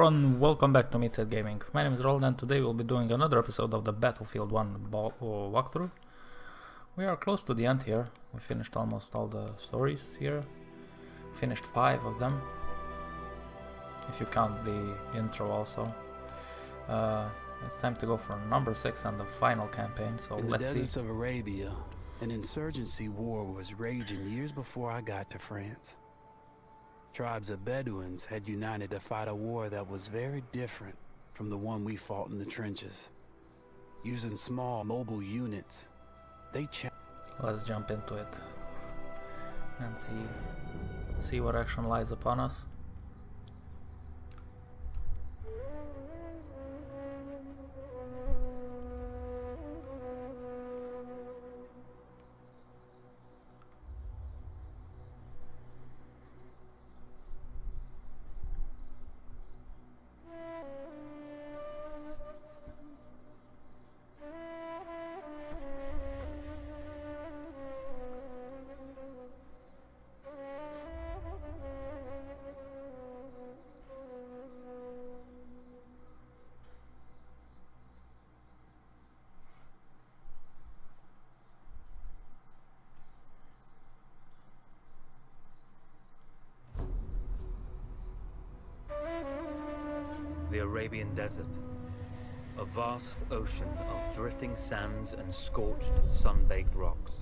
everyone, welcome back to Meathead Gaming. My name is Roland and today we'll be doing another episode of the Battlefield 1 walkthrough. We are close to the end here. We finished almost all the stories here. Finished 5 of them, if you count the intro also. It's time to go for number 6 and the final campaign, so In let's the see. deserts of Arabia, an insurgency war was raging years before I got to France. Tribes of Bedouins had united to fight a war that was very different from the one we fought in the trenches. Using small mobile units, they Let's jump into it and see what action lies upon us. The Arabian Desert, a vast ocean of drifting sands and scorched, sun-baked rocks.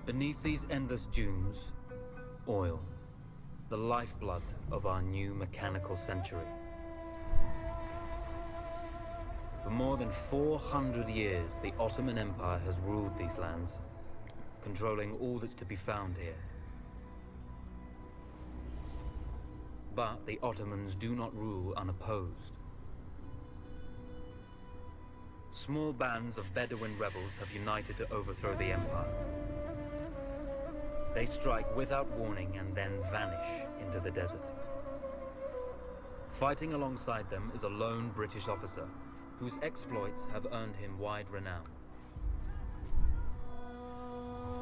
Beneath these endless dunes, oil, the lifeblood of our new mechanical century. For more than 400 years, the Ottoman Empire has ruled these lands, controlling all that's to be found here. But the Ottomans do not rule unopposed. Small bands of Bedouin rebels have united to overthrow the empire. They strike without warning and then vanish into the desert. Fighting alongside them is a lone British officer whose exploits have earned him wide renown.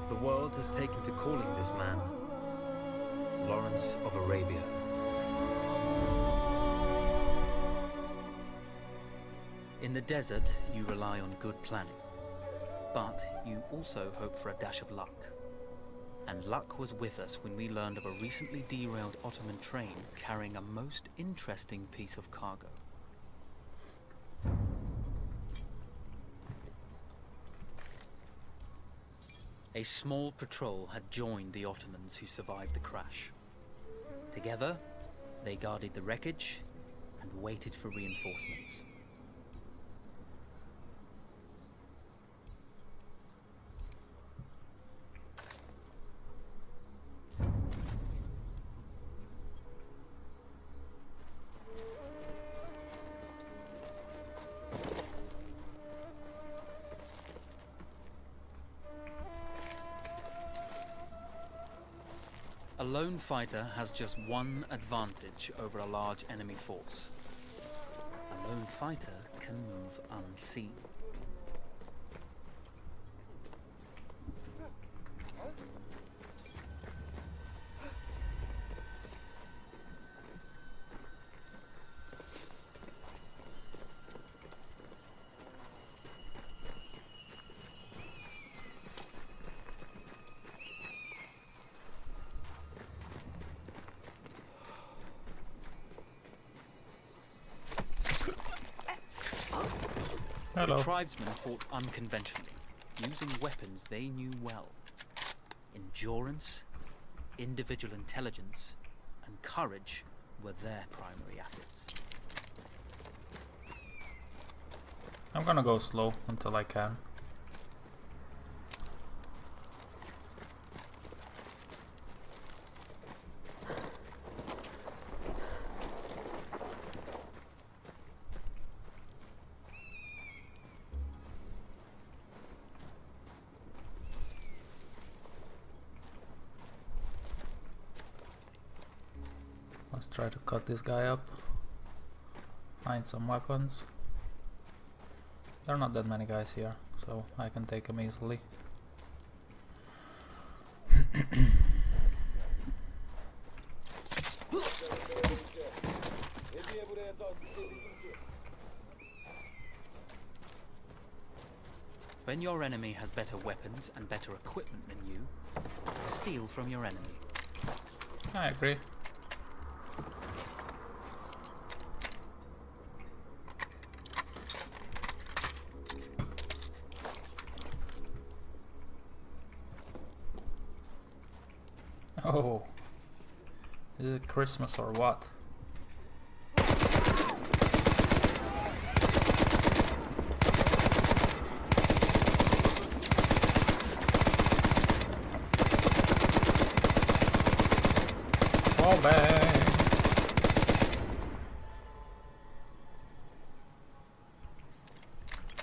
The world has taken to calling this man Lawrence of Arabia. In the desert, you rely on good planning, but you also hope for a dash of luck. And luck was with us when we learned of a recently derailed Ottoman train carrying a most interesting piece of cargo. A small patrol had joined the Ottomans who survived the crash. Together, they guarded the wreckage and waited for reinforcements. A lone fighter has just one advantage over a large enemy force. A lone fighter can move unseen. Hello. The tribesmen fought unconventionally, using weapons they knew well. Endurance, individual intelligence, and courage were their primary assets. I'm gonna go slow until I can. Let's try to cut this guy up. Find some weapons. There are not that many guys here, so I can take them easily. They'd be able to When your enemy has better weapons and better equipment than you, steal from your enemy. I agree. Oh, is it Christmas or what? Oh, bang!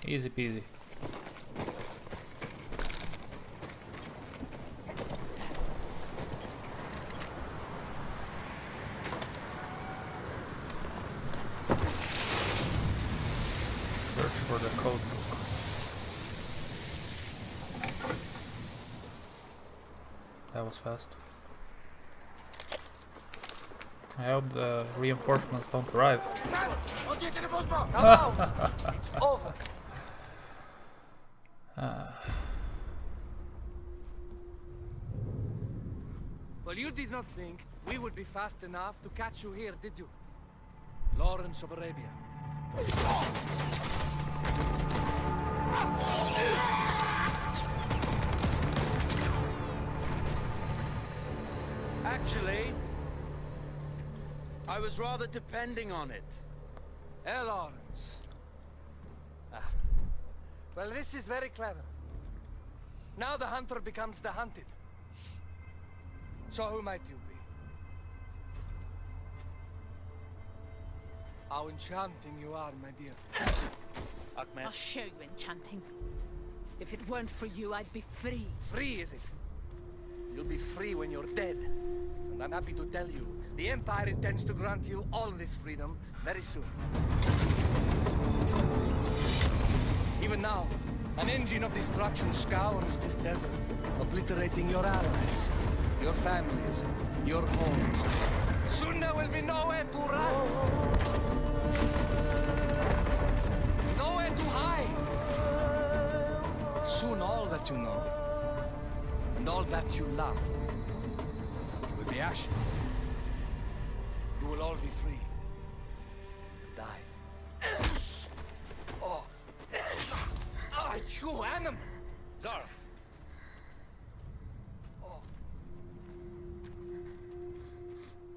Easy peasy. For the code book. That was fast. I hope the reinforcements don't arrive. It's over. Well, you did not think we would be fast enough to catch you here, did you? Lawrence of Arabia. Actually, I was rather depending on it. Lawrence. Well, this is very clever. Now the hunter becomes the hunted. So who might you be? How enchanting you are, my dear. Ahmed. I'll show you enchanting. If it weren't for you, I'd be free. Free, is it? You'll be free when you're dead. And I'm happy to tell you, the Empire intends to grant you all this freedom very soon. Even now, an engine of destruction scours this desert, obliterating your allies, your families, your homes. Soon there will be nowhere to run. Nowhere to hide. Soon all that you know, and all that you love, will be ashes. You will all be free to die. Oh, you animal! Zara.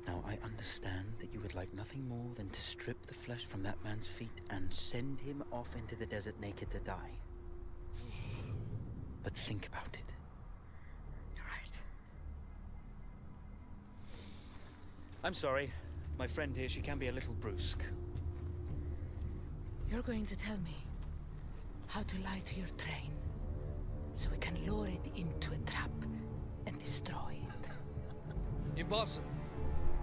Now, I understand that you would like nothing more than to strip the flesh from that man's feet and send him off into the desert naked to die. But think about it. You're right. I'm sorry. My friend here, she can be a little brusque. You're going to tell me how to lie to your train, so we can lure it into a trap and destroy it. Impossible.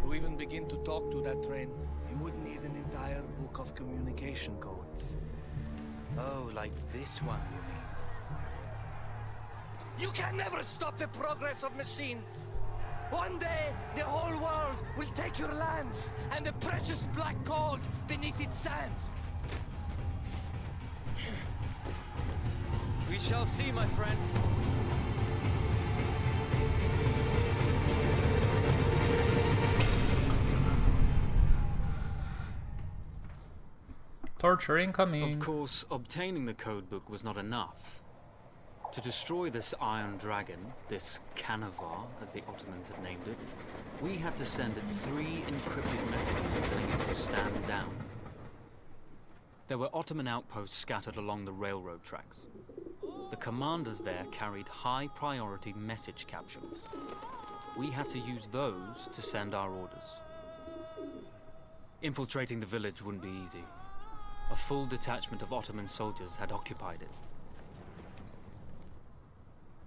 To even begin to talk to that train, you would need an entire book of communication codes. Oh, like this one, you mean? You can never stop the progress of machines! One day, the whole world will take your lands and the precious black gold beneath its sands. We shall see, my friend. Torture incoming. Of course, obtaining the codebook was not enough. To destroy this Iron Dragon, this Canavar, as the Ottomans had named it, we had to send it 3 encrypted messages telling it to stand down. There were Ottoman outposts scattered along the railroad tracks. The commanders there carried high-priority message capsules. We had to use those to send our orders. Infiltrating the village wouldn't be easy. A full detachment of Ottoman soldiers had occupied it.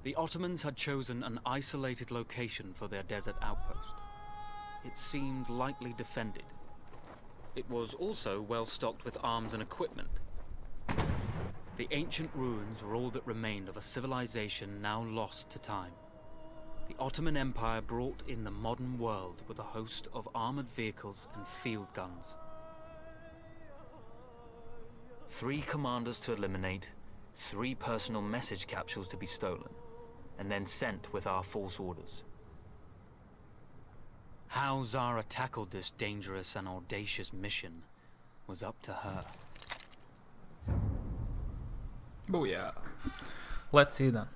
The Ottomans had chosen an isolated location for their desert outpost. It seemed lightly defended. It was also well stocked with arms and equipment. The ancient ruins were all that remained of a civilization now lost to time. The Ottoman Empire brought in the modern world with a host of armored vehicles and field guns. 3 commanders to eliminate, 3 personal message capsules to be stolen, and then sent with our false orders. How Zara tackled this dangerous and audacious mission was up to her. Booyah. Let's see then.